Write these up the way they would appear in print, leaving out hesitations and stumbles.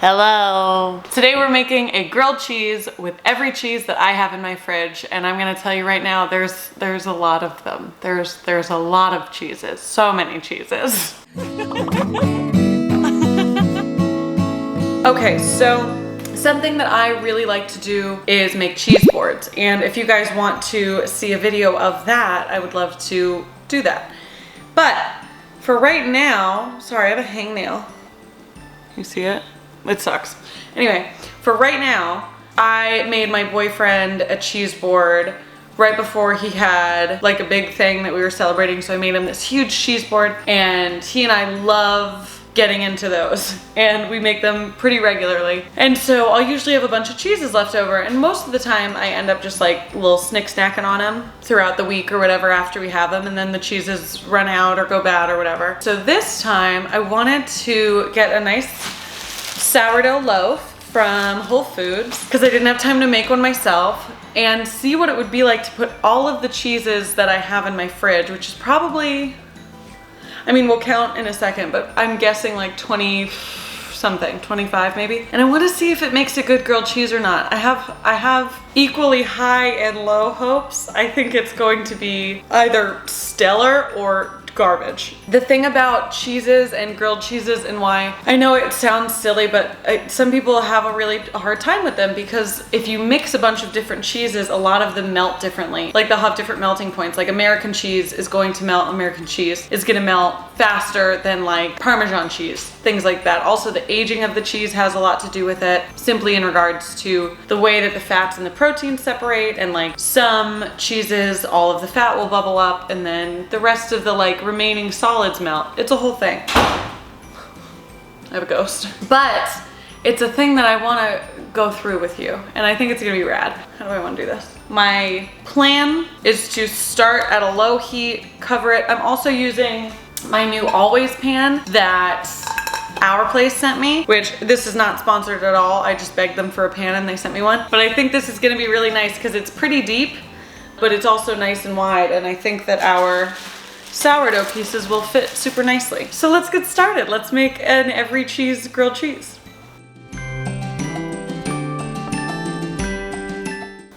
Hello. Today we're making a grilled cheese with every cheese that I have in my fridge, and I'm gonna tell you right now, there's a lot of them. There's a lot of cheeses, so many cheeses. Okay, so something that I really like to do is make cheese boards, and if you guys want to see a video of that, I would love to do that. But for right now, sorry, I have a hangnail. You see it? It sucks. Anyway, for right now, I made my boyfriend a cheese board right before he had like a big thing that we were celebrating. So I made him this huge cheese board, and he and I love getting into those, and we make them pretty regularly. And so I'll usually have a bunch of cheeses left over, and most of the time I end up just like little snacking on them throughout the week or whatever after we have them, and then the cheeses run out or go bad or whatever. So this time I wanted to get a nice sourdough loaf from Whole Foods because I didn't have time to make one myself, and see what it would be like to put all of the cheeses that I have in my fridge, which is probably, I mean, we'll count in a second, but I'm guessing like 20 something, 25 maybe. And I want to see if it makes a good grilled cheese or not. I have equally high and low hopes. I think it's going to be either stellar or garbage. The thing about cheeses and grilled cheeses, and why I know it sounds silly, but some people have a really hard time with them, because if you mix a bunch of different cheeses, a lot of them melt differently. Like they'll have different melting points. Like American cheese is going to melt, American cheese is gonna melt faster than like Parmesan cheese, things like that. Also, the aging of the cheese has a lot to do with it, simply in regards to the way that the fats and the proteins separate, and like some cheeses, all of the fat will bubble up and then the rest of the like remaining solids melt. It's a whole thing. I have a ghost. But it's a thing that I want to go through with you, and I think it's gonna be rad. How do I want to do this? My plan is to start at a low heat, cover it. I'm also using my new Always pan that Our Place sent me, which this is not sponsored at all. I just begged them for a pan and they sent me one. But I think this is gonna be really nice because it's pretty deep, but it's also nice and wide, and I think that our sourdough pieces will fit super nicely. So let's get started. Let's make an every cheese grilled cheese.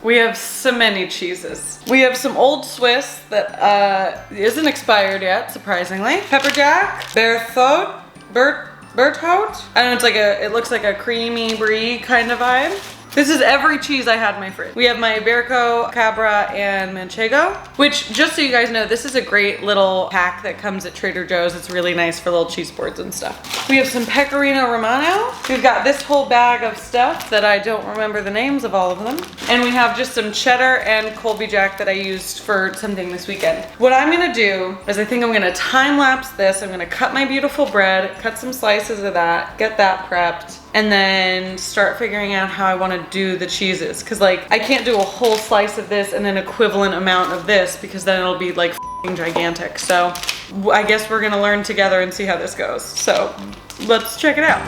We have so many cheeses. We have some Old Swiss that isn't expired yet, surprisingly. Pepper Jack, Berthaud. I don't know, it looks like a creamy brie kind of vibe. This is every cheese I had in my fridge. We have my Iberico, Cabra, and Manchego, which, just so you guys know, this is a great little pack that comes at Trader Joe's. It's really nice for little cheese boards and stuff. We have some Pecorino Romano. We've got this whole bag of stuff that I don't remember the names of all of them. And we have just some cheddar and Colby Jack that I used for something this weekend. What I'm gonna do is I think I'm gonna time lapse this. I'm gonna cut my beautiful bread, cut some slices of that, get that prepped, and then start figuring out how I want to do the cheeses. Cause like, I can't do a whole slice of this and an equivalent amount of this, because then it'll be like f***ing gigantic. So I guess we're gonna learn together and see how this goes. So let's check it out.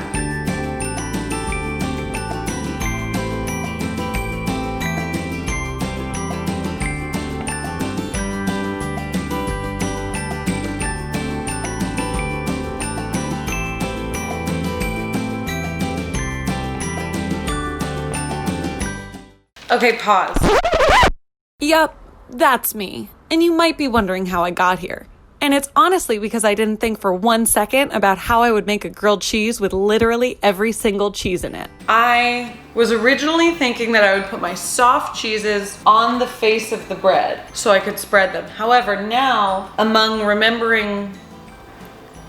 Okay, pause. Yup, that's me. And you might be wondering how I got here. And it's honestly because I didn't think for 1 second about how I would make a grilled cheese with literally every single cheese in it. I was originally thinking that I would put my soft cheeses on the face of the bread so I could spread them. However, now, among remembering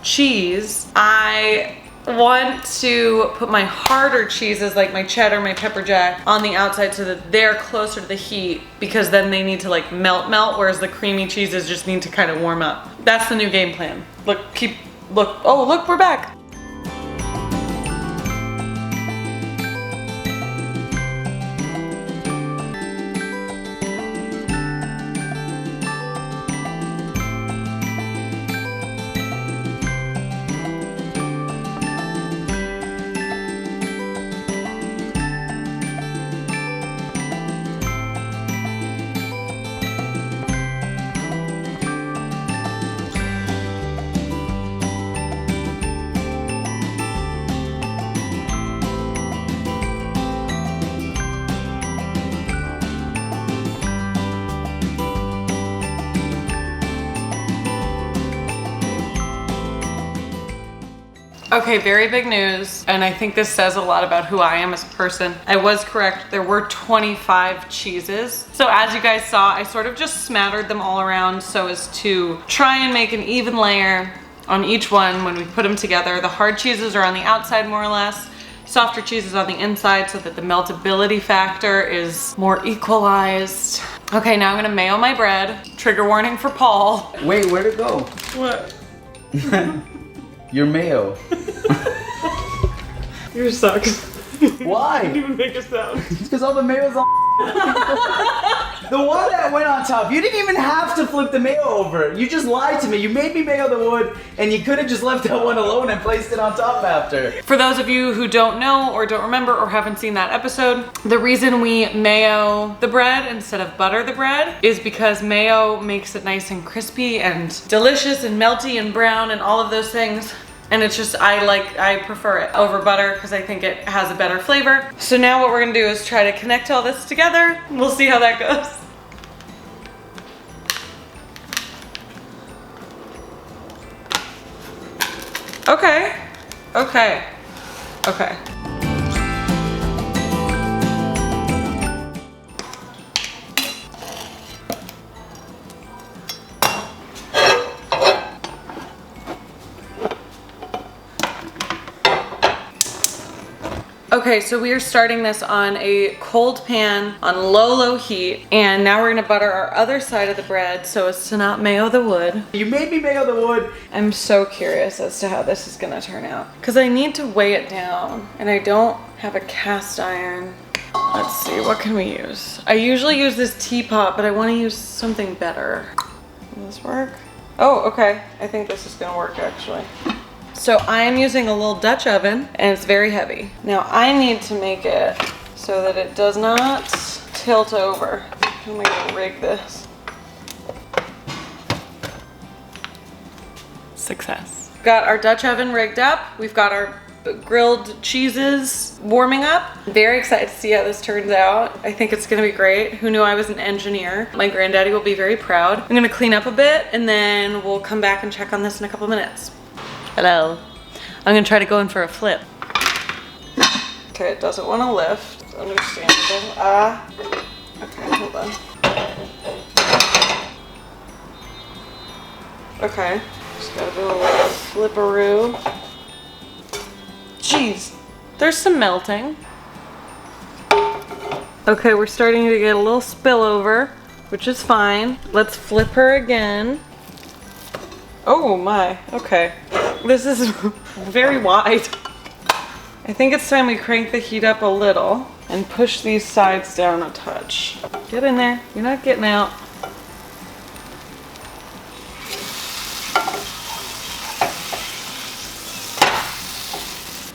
cheese, I want to put my harder cheeses, like my cheddar, my pepper jack, on the outside so that they're closer to the heat, because then they need to like melt, whereas the creamy cheeses just need to kind of warm up. That's the new game plan. Look, oh look, we're back. Okay, very big news, and I think this says a lot about who I am as a person. I was correct, there were 25 cheeses. So as you guys saw, I sort of just smattered them all around so as to try and make an even layer on each one when we put them together. The hard cheeses are on the outside more or less, softer cheeses on the inside so that the meltability factor is more equalized. Okay, now I'm gonna mayo my bread. Trigger warning for Paul. Wait, where'd it go? What? Your mayo. Yours sucks. Why? Didn't even make a sound. Because all the mayo's on. The one that went on top, you didn't even have to flip the mayo over. You just lied to me. You made me mayo the wood, and you could have just left that one alone and placed it on top after. For those of you who don't know or don't remember or haven't seen that episode, the reason we mayo the bread instead of butter the bread is because mayo makes it nice and crispy and delicious and melty and brown and all of those things. And it's just, I prefer it over butter because I think it has a better flavor. So now what we're gonna do is try to connect all this together. We'll see how that goes. Okay, okay, okay. Okay, so we are starting this on a cold pan on low heat, and now we're gonna butter our other side of the bread so as to not mayo the wood. You made me mayo the wood. I'm so curious as to how this is gonna turn out because I need to weigh it down, and I don't have a cast iron. Let's see, what can we use? I usually use this teapot, but I want to use something better. Will this work? Oh, okay. I think this is gonna work actually. So I am using a little Dutch oven, and it's very heavy. Now I need to make it so that it does not tilt over. How am I gonna rig this? Success. Got our Dutch oven rigged up. We've got our grilled cheeses warming up. Very excited to see how this turns out. I think it's gonna be great. Who knew I was an engineer? My granddaddy will be very proud. I'm gonna clean up a bit, and then we'll come back and check on this in a couple minutes. Hello. I'm gonna try to go in for a flip. Okay, it doesn't want to lift. It's understandable. Okay, hold on. Okay, just gotta do a little flipperoo. Jeez, there's some melting. Okay, we're starting to get a little spillover, which is fine. Let's flip her again. Oh my, okay. This is very wide. I think it's time we crank the heat up a little and push these sides down a touch. Get in there, you're not getting out.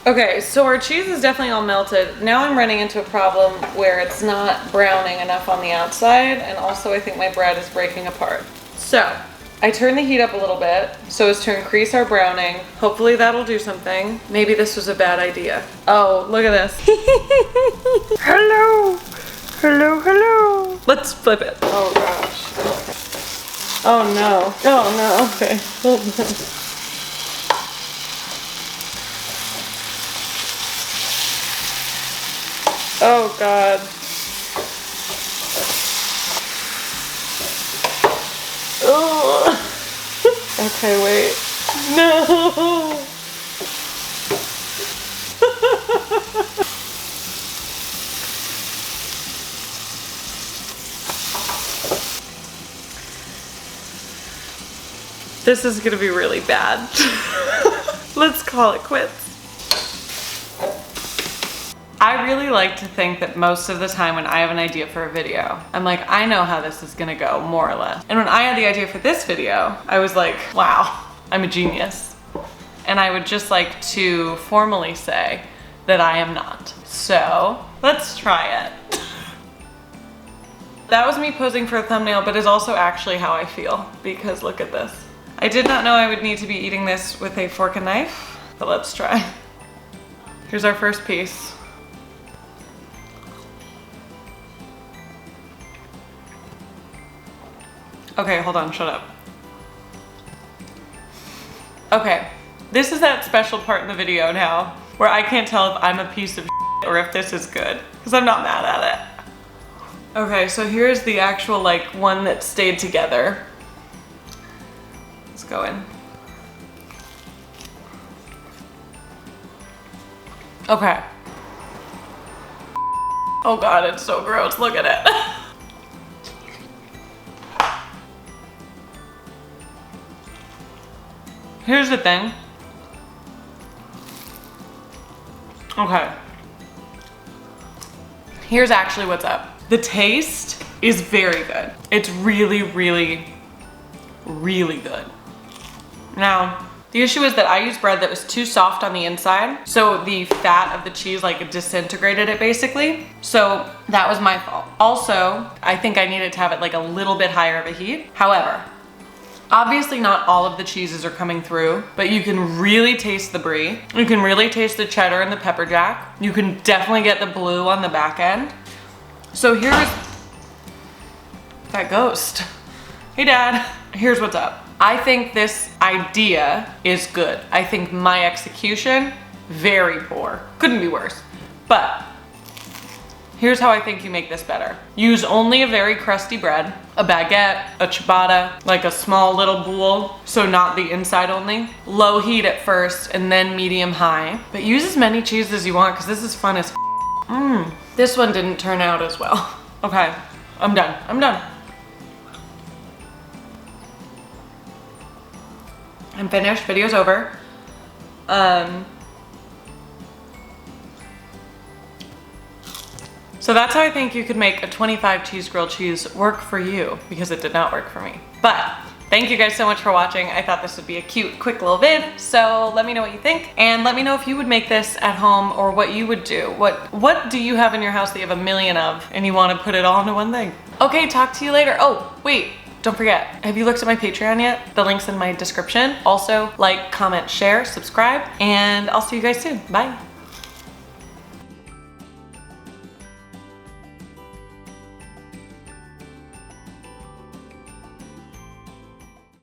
Okay, so our cheese is definitely all melted. Now I'm running into a problem where it's not browning enough on the outside, and also I think my bread is breaking apart. So, I turned the heat up a little bit so as to increase our browning. Hopefully that'll do something. Maybe this was a bad idea. Oh, look at this. Hello. Hello, hello. Let's flip it. Oh gosh. Okay. Oh no. Oh no. Okay. Hold on. Oh God. Oh. Okay, wait. No. This is gonna be really bad. Let's call it quits. I really like to think that most of the time when I have an idea for a video, I'm like, I know how this is gonna go, more or less. And when I had the idea for this video, I was like, wow, I'm a genius. And I would just like to formally say that I am not. So, let's try it. That was me posing for a thumbnail, but is also actually how I feel, because look at this. I did not know I would need to be eating this with a fork and knife, but let's try. Here's our first piece. Okay, hold on, shut up. Okay, This is that special part in the video now where I can't tell if I'm a piece of shit or if this is good, because I'm not mad at it. Okay, so here's the actual like one that stayed together. Let's go in. Okay. Oh God, it's so gross, look at it. Here's the thing. Okay. Here's actually what's up. The taste is very good. It's really, really, really good. Now, the issue is that I used bread that was too soft on the inside, so the fat of the cheese like disintegrated it basically. So that was my fault. Also, I think I needed to have it like a little bit higher of a heat. However, obviously not all of the cheeses are coming through, but you can really taste the brie. You can really taste the cheddar and the pepper jack. You can definitely get the blue on the back end. So here's that ghost. Hey Dad, here's what's up. I think this idea is good. I think my execution, very poor. Couldn't be worse. But here's how I think you make this better. Use only a very crusty bread, a baguette, a ciabatta, like a small little boule, so not the inside only. Low heat at first and then medium high. But use as many cheeses as you want because this is fun as This one didn't turn out as well. Okay, I'm done. I'm done. I'm finished, video's over. So that's how I think you could make a 25 cheese grilled cheese work for you, because it did not work for me. But thank you guys so much for watching. I thought this would be a cute, quick little vid. So let me know what you think, and let me know if you would make this at home or what you would do. What do you have in your house that you have a million of and you want to put it all into one thing? Okay, talk to you later. Oh, wait. Don't forget, have you looked at my Patreon yet? The link's in my description. Also, like, comment, share, subscribe, and I'll see you guys soon. Bye.